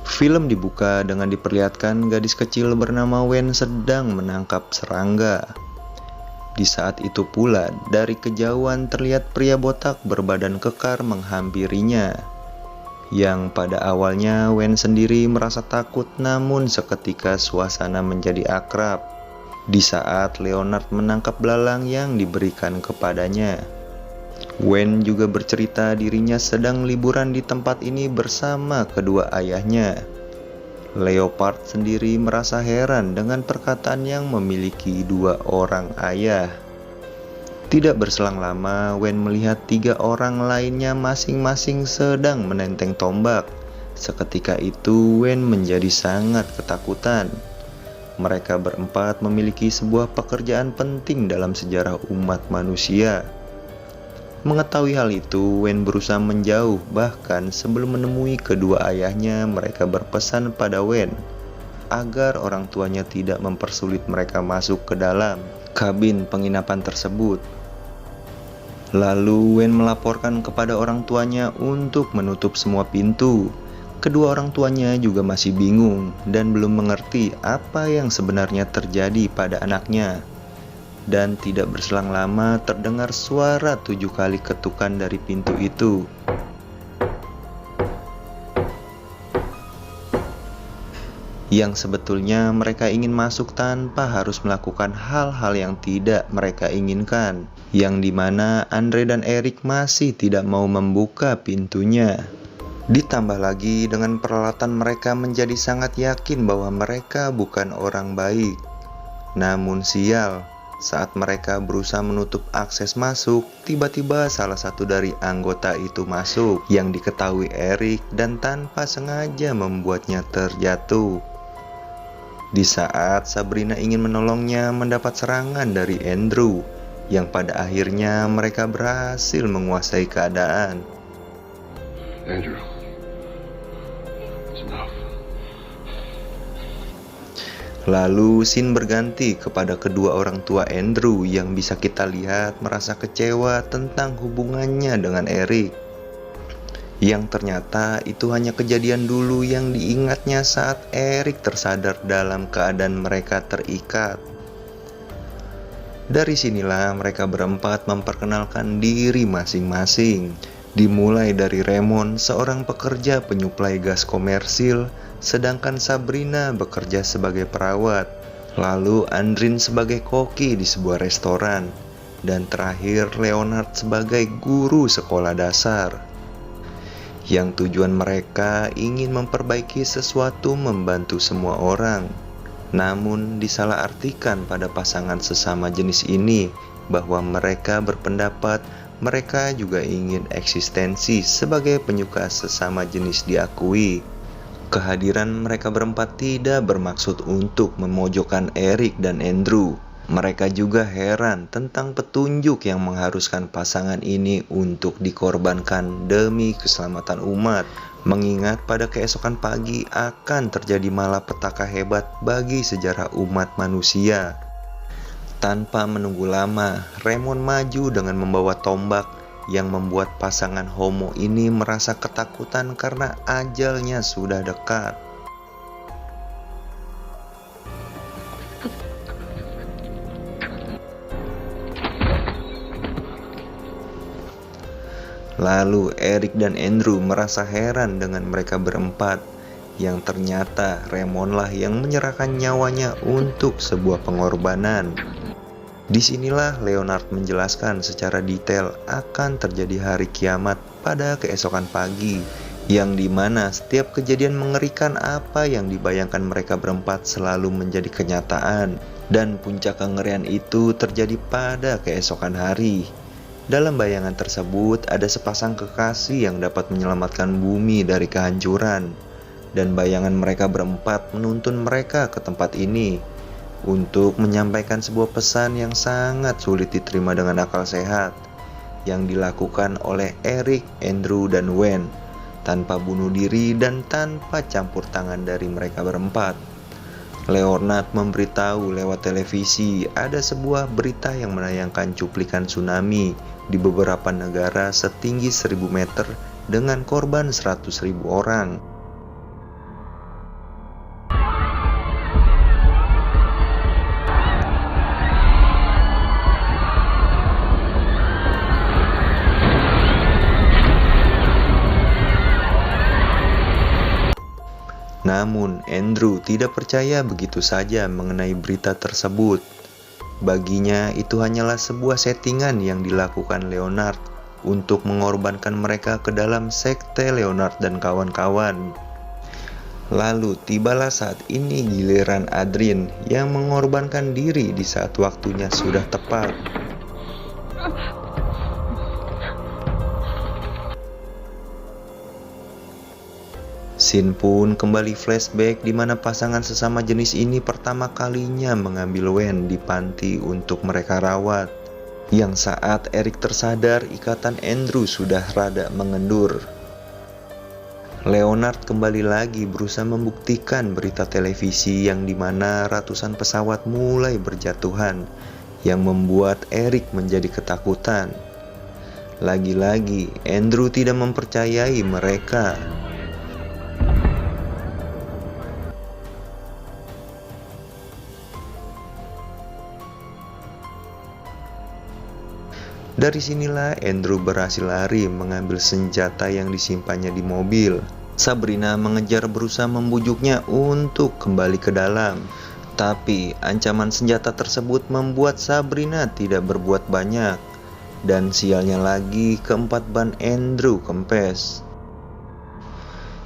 Film dibuka dengan diperlihatkan gadis kecil bernama Wen sedang menangkap serangga. Di saat itu pula, dari kejauhan terlihat pria botak berbadan kekar menghampirinya. Yang pada awalnya Wen sendiri merasa takut, namun seketika suasana menjadi akrab. Di saat Leonard menangkap belalang yang diberikan kepadanya. Wen juga bercerita dirinya sedang liburan di tempat ini bersama kedua ayahnya. Leopard sendiri merasa heran dengan perkataan yang memiliki dua orang ayah. Tidak berselang lama, Wen melihat tiga orang lainnya masing-masing sedang menenteng tombak. Seketika itu, Wen menjadi sangat ketakutan. Mereka berempat memiliki sebuah pekerjaan penting dalam sejarah umat manusia. Mengetahui hal itu, Wen berusaha menjauh, bahkan sebelum menemui kedua ayahnya, mereka berpesan pada Wen agar orang tuanya tidak mempersulit mereka masuk ke dalam kabin penginapan tersebut. Lalu Wen melaporkan kepada orang tuanya untuk menutup semua pintu. Kedua orang tuanya juga masih bingung dan belum mengerti apa yang sebenarnya terjadi pada anaknya. Dan tidak berselang lama terdengar suara 7 kali ketukan dari pintu itu. Yang sebetulnya mereka ingin masuk tanpa harus melakukan hal-hal yang tidak mereka inginkan. Yang dimana Andre dan Eric masih tidak mau membuka pintunya. Ditambah lagi dengan peralatan mereka menjadi sangat yakin bahwa mereka bukan orang baik. Namun sial, saat mereka berusaha menutup akses masuk, tiba-tiba salah satu dari anggota itu masuk yang diketahui Eric dan tanpa sengaja membuatnya terjatuh. Di saat Sabrina ingin menolongnya, mendapat serangan dari Andrew yang pada akhirnya mereka berhasil menguasai keadaan. Andrew, it's enough. Lalu scene berganti kepada kedua orang tua Andrew yang bisa kita lihat merasa kecewa tentang hubungannya dengan Eric. Yang ternyata itu hanya kejadian dulu yang diingatnya saat Eric tersadar dalam keadaan mereka terikat. Dari sinilah mereka berempat memperkenalkan diri masing-masing. Dimulai dari Raymond, seorang pekerja penyuplai gas komersil, sedangkan Sabrina bekerja sebagai perawat, lalu Andrin sebagai koki di sebuah restoran, dan terakhir Leonard sebagai guru sekolah dasar. Yang tujuan mereka ingin memperbaiki sesuatu, membantu semua orang. Namun disalahartikan pada pasangan sesama jenis ini bahwa mereka berpendapat mereka juga ingin eksistensi sebagai penyuka sesama jenis diakui. Kehadiran mereka berempat tidak bermaksud untuk memojokkan Eric dan Andrew. Mereka juga heran tentang petunjuk yang mengharuskan pasangan ini untuk dikorbankan demi keselamatan umat. Mengingat pada keesokan pagi akan terjadi malapetaka hebat bagi sejarah umat manusia. Tanpa menunggu lama, Raymond maju dengan membawa tombak yang membuat pasangan homo ini merasa ketakutan karena ajalnya sudah dekat. Lalu Eric dan Andrew merasa heran dengan mereka berempat, yang ternyata Raymond lah yang menyerahkan nyawanya untuk sebuah pengorbanan. Disinilah Leonard menjelaskan secara detail akan terjadi hari kiamat pada keesokan pagi, yang dimana setiap kejadian mengerikan apa yang dibayangkan mereka berempat selalu menjadi kenyataan, dan puncak kengerian itu terjadi pada keesokan hari. Dalam bayangan tersebut ada sepasang kekasih yang dapat menyelamatkan bumi dari kehancuran, dan bayangan mereka berempat menuntun mereka ke tempat ini untuk menyampaikan sebuah pesan yang sangat sulit diterima dengan akal sehat, yang dilakukan oleh Eric, Andrew, dan Wen tanpa bunuh diri dan tanpa campur tangan dari mereka berempat. Leonard memberitahu lewat televisi ada sebuah berita yang menayangkan cuplikan tsunami di beberapa negara setinggi 1000 meter dengan korban 100.000 orang. Namun, Andrew tidak percaya begitu saja mengenai berita tersebut. Baginya, itu hanyalah sebuah settingan yang dilakukan Leonard untuk mengorbankan mereka ke dalam sekte Leonard dan kawan-kawan. Lalu, tibalah saat ini giliran Adrian yang mengorbankan diri di saat waktunya sudah tepat. Scene pun kembali flashback di mana pasangan sesama jenis ini pertama kalinya mengambil Wen di panti untuk mereka rawat. Yang saat Eric tersadar ikatan Andrew sudah rada mengendur. Leonard kembali lagi berusaha membuktikan berita televisi yang dimana ratusan pesawat mulai berjatuhan, yang membuat Eric menjadi ketakutan. Lagi-lagi Andrew tidak mempercayai mereka. Dari sinilah Andrew berhasil lari mengambil senjata yang disimpannya di mobil. Sabrina mengejar berusaha membujuknya untuk kembali ke dalam. Tapi ancaman senjata tersebut membuat Sabrina tidak berbuat banyak. Dan sialnya lagi keempat ban Andrew kempes.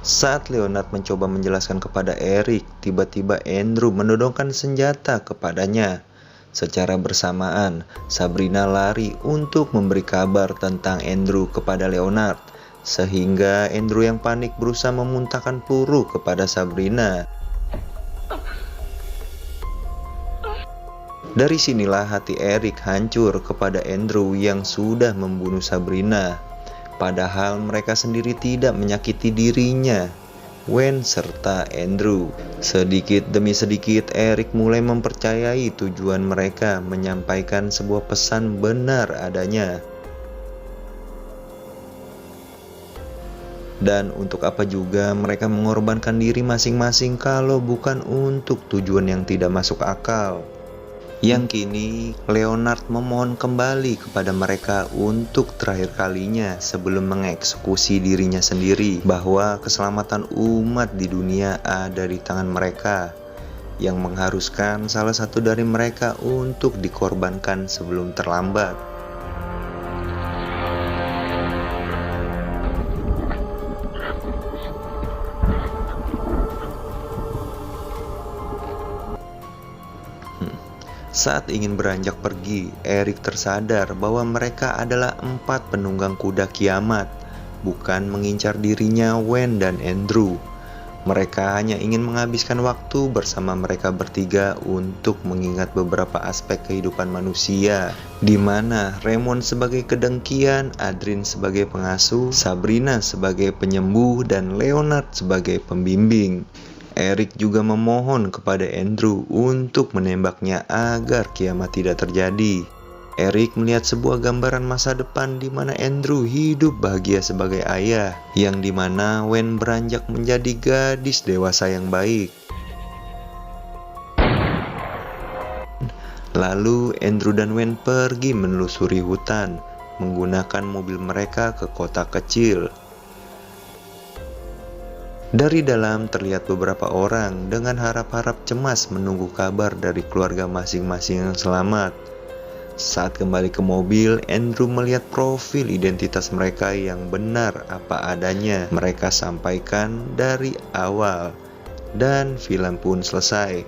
Saat Leonard mencoba menjelaskan kepada Eric, tiba-tiba Andrew menodongkan senjata kepadanya. Secara bersamaan, Sabrina lari untuk memberi kabar tentang Andrew kepada Leonard, sehingga Andrew yang panik berusaha memuntahkan peluru kepada Sabrina. Dari sinilah hati Eric hancur kepada Andrew yang sudah membunuh Sabrina, padahal mereka sendiri tidak menyakiti dirinya, Wen serta Andrew. Sedikit demi sedikit Eric mulai mempercayai tujuan mereka menyampaikan sebuah pesan benar adanya. Dan untuk apa juga mereka mengorbankan diri masing-masing kalau bukan untuk tujuan yang tidak masuk akal. Yang kini Leonard memohon kembali kepada mereka untuk terakhir kalinya sebelum mengeksekusi dirinya sendiri, bahwa keselamatan umat di dunia ada di tangan mereka, yang mengharuskan salah satu dari mereka untuk dikorbankan sebelum terlambat. Saat ingin beranjak pergi, Eric tersadar bahwa mereka adalah 4 penunggang kuda kiamat, bukan mengincar dirinya Wen dan Andrew. Mereka hanya ingin menghabiskan waktu bersama mereka bertiga untuk mengingat beberapa aspek kehidupan manusia, di mana Raymond sebagai kedengkian, Adrian sebagai pengasuh, Sabrina sebagai penyembuh, dan Leonard sebagai pembimbing. Eric juga memohon kepada Andrew untuk menembaknya agar kiamat tidak terjadi. Eric melihat sebuah gambaran masa depan di mana Andrew hidup bahagia sebagai ayah, yang di mana Wen beranjak menjadi gadis dewasa yang baik. Lalu Andrew dan Wen pergi menelusuri hutan menggunakan mobil mereka ke kota kecil. Dari dalam terlihat beberapa orang dengan harap-harap cemas menunggu kabar dari keluarga masing-masing yang selamat. Saat kembali ke mobil, Andrew melihat profil identitas mereka yang benar apa adanya mereka sampaikan dari awal, dan film pun selesai.